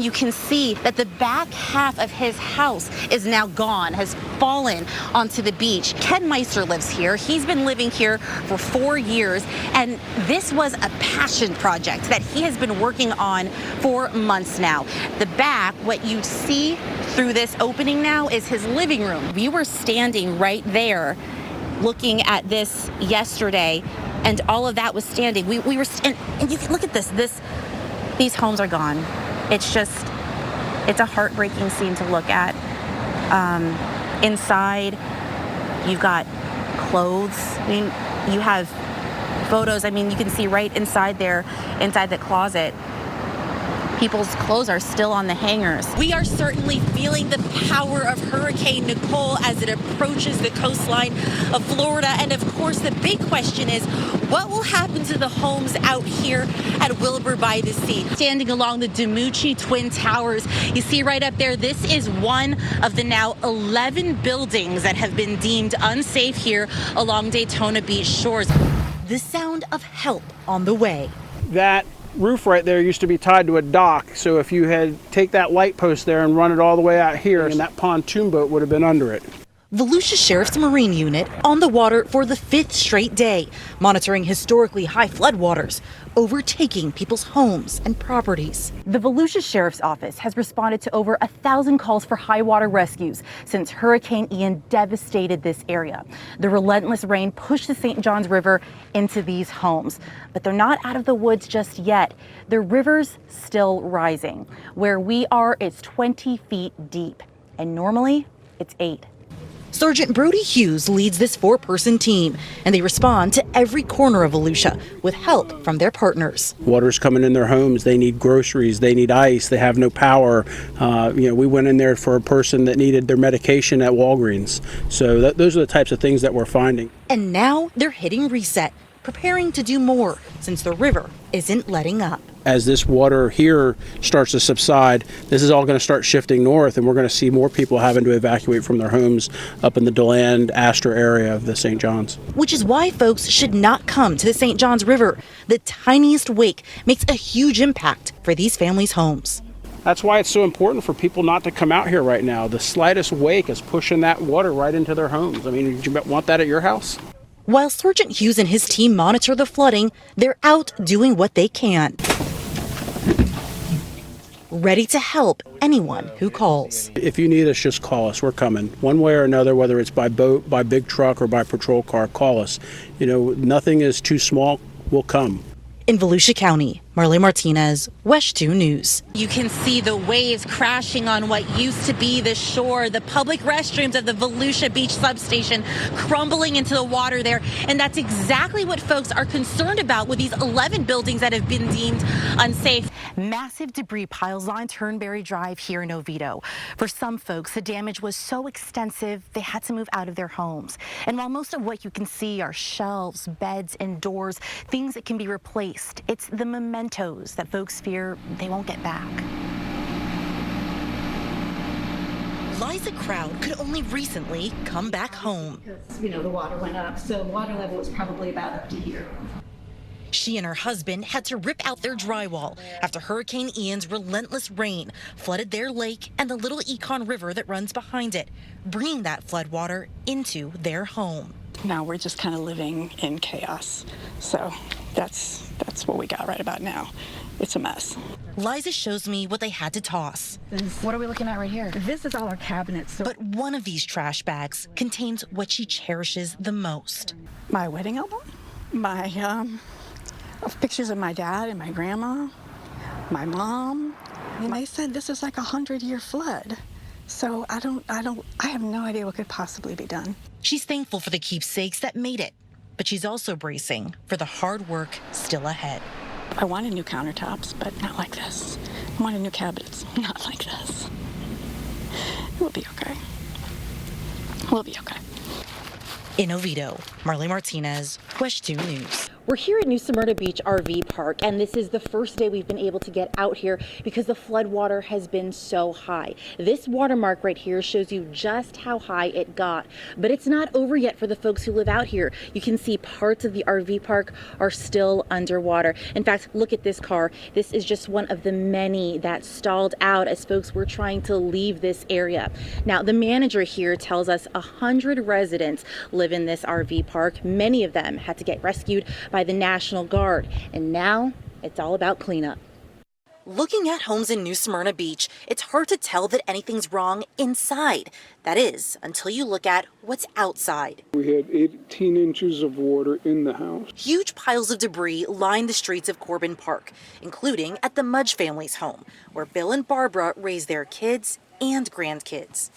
You can see that the back half of his house is now gone, has fallen onto the beach. Ken Meister lives here. He's been living here for 4 years, and this was a passion project that he has been working on for months now. The back, what you see through this opening now, is his living room. We were standing right there looking at this yesterday, and all of that was standing. We were, and you can look at this. These homes are gone. It's a heartbreaking scene to look at. Inside, you've got clothes. I mean, you have photos. I mean, you can see right inside there, inside the closet, people's clothes are still on the hangers. We are certainly feeling the power of Hurricane Nicole as it approaches the coastline of Florida. And of course, the big question is, what will happen to the homes out here at Wilbur by the Sea? Standing along the DiMucci Twin Towers, you see right up there, this is one of the now 11 buildings that have been deemed unsafe here along Daytona Beach shores. The sound of help on the way. That roof right there used to be tied to a dock, so if you had take that light post there and run it all the way out here, and that pontoon boat would have been under it. Volusia Sheriff's Marine Unit on the water for the 5th straight day, monitoring historically high floodwaters, overtaking people's homes and properties. The Volusia Sheriff's Office has responded to over 1,000 calls for high water rescues since Hurricane Ian devastated this area. The relentless rain pushed the St. Johns River into these homes, but they're not out of the woods just yet. The river's still rising. Where we are, it's 20 feet deep, and normally it's 8. Sergeant Brody Hughes leads this 4-person team, and they respond to every corner of Volusia with help from their partners. Water's coming in their homes. They need groceries. They need ice. They have no power. We went in there for a person that needed their medication at Walgreens. So those are the types of things that we're finding. And now they're hitting reset, preparing to do more since the river isn't letting up. As this water here starts to subside, this is all going to start shifting north, and we're going to see more people having to evacuate from their homes up in the DeLand, Astor area of the St. Johns. Which is why folks should not come to the St. Johns River. The tiniest wake makes a huge impact for these families' homes. That's why it's so important for people not to come out here right now. The slightest wake is pushing that water right into their homes. I mean, do you want that at your house? While Sergeant Hughes and his team monitor the flooding, they're out doing what they can, ready to help anyone who calls. If you need us, just call us. We're coming. One way or another, whether it's by boat, by big truck, or by patrol car, call us. Nothing is too small. We'll come. In Volusia County, Marlei Martinez, WESH 2 News. You can see the waves crashing on what used to be the shore, the public restrooms of the Volusia Beach substation crumbling into the water there. And that's exactly what folks are concerned about with these 11 buildings that have been deemed unsafe. Massive debris piles line Turnberry Drive here in Oviedo. For some folks, the damage was so extensive they had to move out of their homes. And while most of what you can see are shelves, beds, and doors, things that can be replaced, it's the mementos that folks fear they won't get back. Liza Crowd could only recently come back home. Because, the water went up, so the water level was probably about up to here. She and her husband had to rip out their drywall after Hurricane Ian's relentless rain flooded their lake and the little Econ River that runs behind it, bringing that floodwater into their home. Now we're just kind of living in chaos. So that's what we got right about now. It's a mess. Liza shows me what they had to toss. What are we looking at right here? This is all our cabinets. But one of these trash bags contains what she cherishes the most. My wedding album, my pictures of my dad and my grandma, my mom. And they said this is like 100-year flood. So I have no idea what could possibly be done. She's thankful for the keepsakes that made it, but she's also bracing for the hard work still ahead. I wanted new countertops, but not like this. I wanted new cabinets, not like this. We'll be okay. We'll be okay. In Oviedo, Marlei Martinez, WESH 2 News. We're here at New Smyrna Beach RV Park, and this is the first day we've been able to get out here because the flood water has been so high. This watermark right here shows you just how high it got, but it's not over yet for the folks who live out here. You can see parts of the RV park are still underwater. In fact, look at this car. This is just one of the many that stalled out as folks were trying to leave this area. Now, the manager here tells us 100 residents live in this RV park. Many of them had to get rescued by the National Guard, and now it's all about cleanup. Looking at homes in New Smyrna Beach, it's hard to tell that anything's wrong inside. That is, until you look at what's outside. We had 18 inches of water in the house. Huge piles of debris line the streets of Corbin Park, including at the Mudge family's home, where Bill and Barbara raise their kids and grandkids.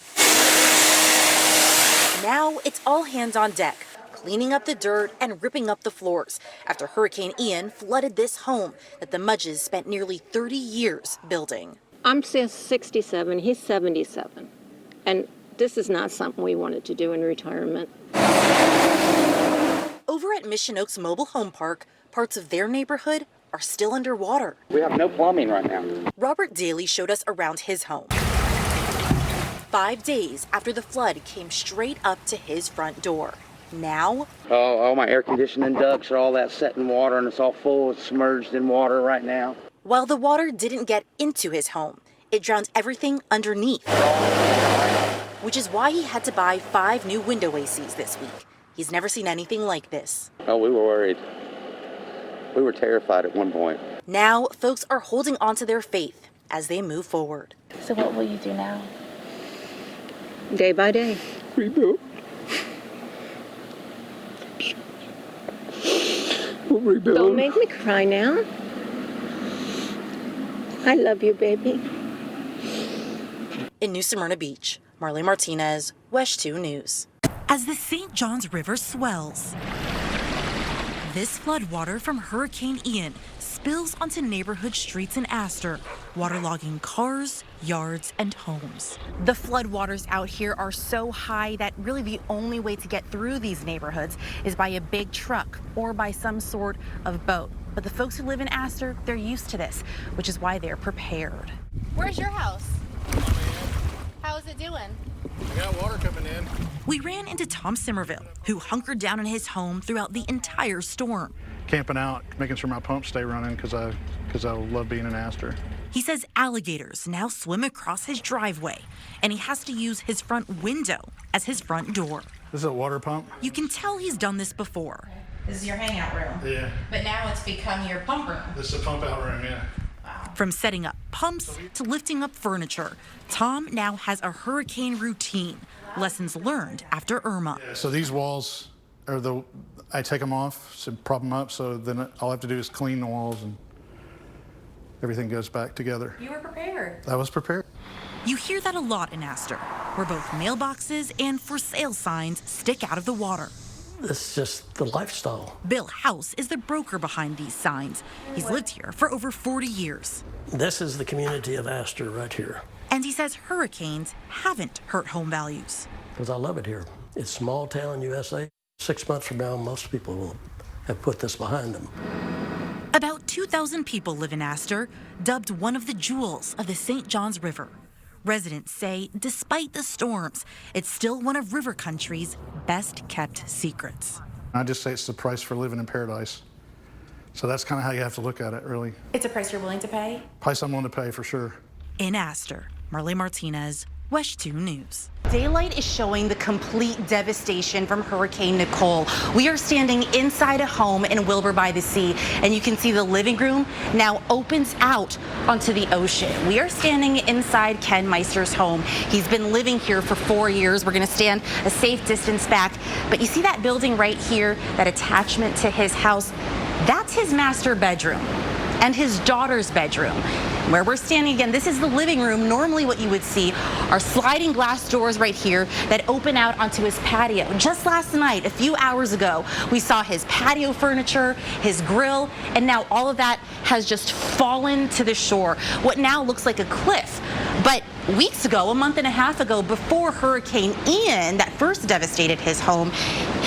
Now it's all hands on deck, cleaning up the dirt and ripping up the floors after Hurricane Ian flooded this home that the Mudges spent nearly 30 years building. I'm 67, he's 77, and this is not something we wanted to do in retirement. Over at Mission Oaks Mobile Home Park, parts of their neighborhood are still underwater. We have no plumbing right now. Robert Daly showed us around his home. 5 days after the flood came straight up to his front door. Now, All my air conditioning ducts are all that set in water, and it's all full, it's submerged in water right now. while the water didn't get into his home, it drowned everything underneath, which is why he had to buy 5 new window ACs this week. He's never seen anything like this. Oh, we were worried. We were terrified at one point. Now, folks are holding on to their faith as they move forward. So what will you do now? Day by day. Rebuild. We'll rebuild. Don't make me cry now. I love you, baby. In New Smyrna Beach, Marlei Martinez, WESH 2 News. As the St. Johns River swells, this floodwater from Hurricane Ian spills onto neighborhood streets in Astor, waterlogging cars, yards, and homes. The floodwaters out here are so high that really the only way to get through these neighborhoods is by a big truck or by some sort of boat. But the folks who live in Astor, they're used to this, which is why they're prepared. Where's your house? How is it doing? I got water coming in. We ran into Tom Simmerville, who hunkered down in his home throughout the entire storm. Camping out, making sure my pumps stay running because I love being in Astor. He says alligators now swim across his driveway, and he has to use his front window as his front door. This is a water pump? You can tell he's done this before. This is your hangout room. Yeah. But now it's become your pump room. This is a pump out room, yeah. From setting up pumps to lifting up furniture, Tom now has a hurricane routine. Lessons learned after Irma. So these walls I take them off, so prop them up, so then all I have to do is clean the walls and everything goes back together. You were prepared. I was prepared. You hear that a lot in Astor, where both mailboxes and for sale signs stick out of the water. It's just the lifestyle. Bill House is the broker behind these signs. He's lived here for over 40 years. This is the community of Astor right here. And he says hurricanes haven't hurt home values. Because I love it here. It's small town USA. 6 months from now, most people will have put this behind them. About 2,000 people live in Astor, dubbed one of the jewels of the St. Johns River. Residents say, despite the storms, it's still one of River Country's best-kept secrets. I just say it's the price for living in paradise. So that's kind of how you have to look at it, really. It's a price you're willing to pay? Price I'm willing to pay, for sure. In Astor, Marlei Martinez, WESH 2 News. Daylight is showing the complete devastation from Hurricane Nicole. We are standing inside a home in Wilbur by the Sea, and you can see the living room now opens out onto the ocean. We are standing inside Ken Meister's home. He's been living here for 4 years. We're going to stand a safe distance back, but you see that building right here, that attachment to his house? That's his master bedroom and his daughter's bedroom. Where we're standing again, this is the living room. Normally what you would see are sliding glass doors right here that open out onto his patio. Just last night, a few hours ago, we saw his patio furniture, his grill, and now all of that has just fallen to the shore. What now looks like a cliff. But weeks ago, a month and a half ago, before Hurricane Ian that first devastated his home,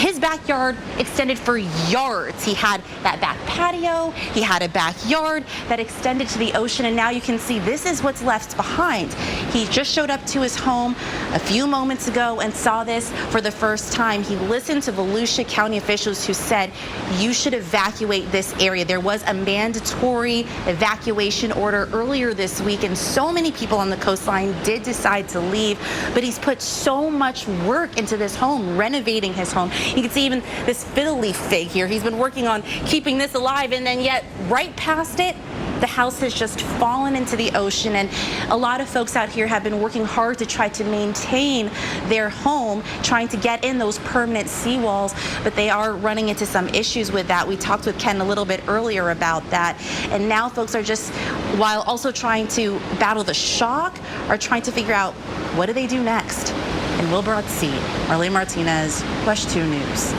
His backyard extended for yards. He had that back patio, he had a backyard that extended to the ocean, and now you can see this is what's left behind. He just showed up to his home a few moments ago and saw this for the first time. He listened to Volusia County officials who said you should evacuate this area. There was a mandatory evacuation order earlier this week, and so many people on the coastline did decide to leave, but he's put so much work into this home, renovating his home. You can see even this fiddle leaf fig here. He's been working on keeping this alive, and then yet right past it, the house has just fallen into the ocean, and a lot of folks out here have been working hard to try to maintain their home, trying to get in those permanent seawalls, but they are running into some issues with that. We talked with Ken a little bit earlier about that, and now folks are just, while also trying to battle the shock, are trying to figure out what do they do next. In Wilbur at Sea, Marlei Martinez, WESH 2 News.